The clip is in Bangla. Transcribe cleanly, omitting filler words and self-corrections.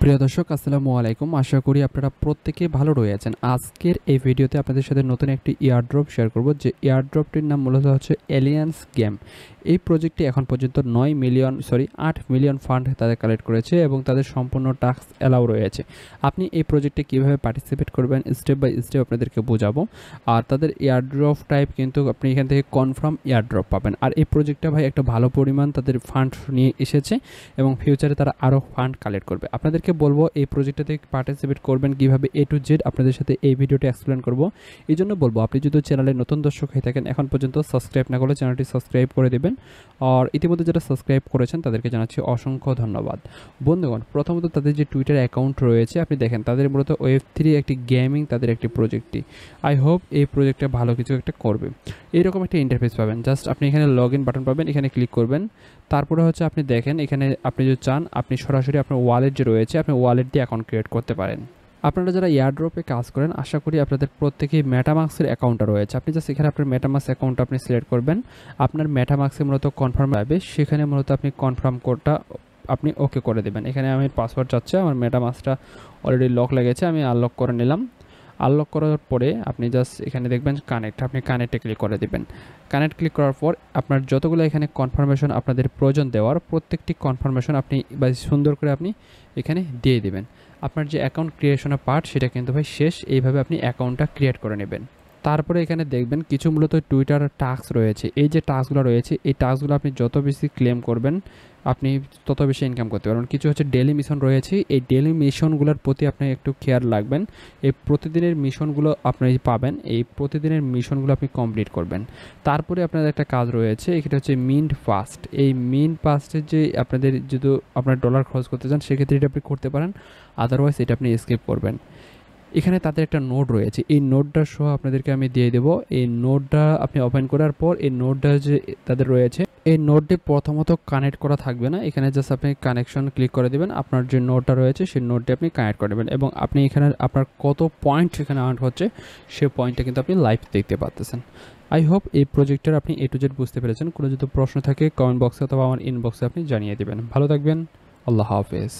প্রিয় দর্শক আসসালামু আলাইকুম। আশা করি আপনারা প্রত্যেকে ভালো রয়েছেন। আজকের এই ভিডিওতে আপনাদের সাথে নতুন একটি এয়ারড্রপ শেয়ার করব, যে এয়ারড্রপটির নাম মূলত হচ্ছে এলিয়েন্স গেম। এই প্রজেক্টটি এখন পর্যন্ত 8 মিলিয়ন ফান্ড তাদের কালেক্ট করেছে এবং তাদের সম্পূর্ণ টাস্ক অ্যালাউ রয়েছে। আপনি এই প্রজেক্টে কীভাবে পার্টিসিপেট করবেন স্টেপ বাই স্টেপ আপনাদেরকে বোঝাবো। আর তাদের এয়ারড্রপ টাইপ কিন্তু আপনি এখান থেকে কনফার্ম এয়ারড্রপ পাবেন। আর এই প্রজেক্টটা ভাই একটা ভালো পরিমাণ তাদের ফান্ড নিয়ে এসেছে এবং ফিউচারে তারা আরও ফান্ড কালেক্ট করবে। আপনাদেরকে বলবো এই প্রজেক্টটাতে পার্টিসিপেট করবেন কীভাবে, A to Z আপনাদের সাথে এই ভিডিওটি এক্সপ্লেন করব। এই জন্য বলবো, আপনি যদি চ্যানেলে নতুন দর্শক হয়ে থাকেন, এখন পর্যন্ত সাবস্ক্রাইব না করলে চ্যানেলটি সাবস্ক্রাইব করে দেবেন। আর ইতিমধ্যে যারা সাবস্ক্রাইব করেছেন তাদেরকে জানাচ্ছি অসংখ্য ধন্যবাদ। বন্ধুগণ, প্রথমত তাদের যে টুইটার অ্যাকাউন্ট রয়েছে আপনি দেখেন, তাদের মূলত Web3 একটি গেমিং তাদের একটি প্রজেক্টটি। আই হোপ এই প্রজেক্টটা ভালো কিছু একটা করবে। এইরকম একটা ইন্টারফেস পাবেন, জাস্ট আপনি এখানে লগ ইন বাটন পাবেন, এখানে ক্লিক করবেন। তারপরে হচ্ছে আপনি দেখেন এখানে আপনি যদি চান আপনি সরাসরি আপনার ওয়ালেট যে রয়েছে আপনি ওয়ালেট দিয়ে অ্যাকাউন্ট ক্রিয়েট করতে পারেন। আপনারা যারা এয়ারড্রপে কাজ করেন আশা করি আপনাদের প্রত্যেকেই মেটামাস্কের অ্যাকাউন্টটা রয়েছে। আপনি জাস্ট এখানে আপনার মেটামাস্ক অ্যাকাউন্টটা আপনি সিলেক্ট করবেন। আপনার মেটামাস্কে মূলত কনফার্ম যাবে, সেখানে মূলত আপনি কনফার্ম কোডটা আপনি ওকে করে দেবেন। এখানে আমি পাসওয়ার্ড চাচ্ছি, আমার মেটামাস্কটা অলরেডি লক লেগেছে, আমি আনলক করে নিলাম। আনলক করার পরে আপনি জাস্ট এখানে দেখবেন কানেক্ট, আপনি কানেক্টে ক্লিক করে দেবেন। কানেক্ট ক্লিক করার পর আপনার যতগুলো এখানে কনফার্মেশন আপনাদের প্রয়োজন দেওয়ার প্রত্যেকটি কনফার্মেশন আপনি বা সুন্দর করে আপনি এখানে দিয়ে দেবেন। আপনার যে অ্যাকাউন্ট ক্রিয়েশনের পার্ট সেটা কিন্তু ভাই শেষ। এইভাবে আপনি অ্যাকাউন্টটা ক্রিয়েট করে নেবেন। তারপরে এখানে দেখবেন কিছু মূলত টুইটার টাস্ক রয়েছে। এই যে টাস্কগুলো রয়েছে এই টাস্কগুলো আপনি যত বেশি ক্লেম করবেন আপনি তত বেশি ইনকাম করতে পারবেন। কিছু হচ্ছে ডেইলি মিশন রয়েছে, এই ডেইলি মিশনগুলোর প্রতি আপনি একটু কেয়ার রাখবেন। এই প্রতিদিনের মিশনগুলো আপনি পাবেন, এই প্রতিদিনের মিশনগুলো আপনি কমপ্লিট করবেন। তারপরে আপনাদের একটা কাজ রয়েছে, এটা হচ্ছে মিন্ট ফাস্ট। এই মিন্ট ফাস্টের যে আপনাদের যদি আপনার ডলার খরচ করতে চান সেক্ষেত্রে এটা আপনি করতে পারেন, আদারওয়াইজ এটা আপনি স্কিপ করবেন। এখানে তাদের একটা নোট রয়েছে, এই নোটটা সহ আপনাদেরকে আমি দিয়ে দেবো। এই নোটটা আপনি ওপেন করার পর এই নোটটা যে তাদের রয়েছে এই নোটটি প্রথমত কানেক্ট করা থাকবে না, এখানে জাস্ট আপনি কানেকশন ক্লিক করে দেবেন। আপনার যে নোটটা রয়েছে সেই নোটটি আপনি কানেক্ট করে দেবেন এবং আপনি এখানে আপনার কত পয়েন্ট এখানে আর্ন হচ্ছে সে পয়েন্টটা কিন্তু আপনি লাইভ দেখতে পাচ্ছেন। আই হোপ এই প্রজেক্টের আপনি A to Z বুঝতে পেরেছেন। কোনো যদি প্রশ্ন থাকে কমেন্ট বক্সে অথবা আমার ইনবক্সে আপনি জানিয়ে দেবেন। ভালো থাকবেন, আল্লাহ হাফেজ।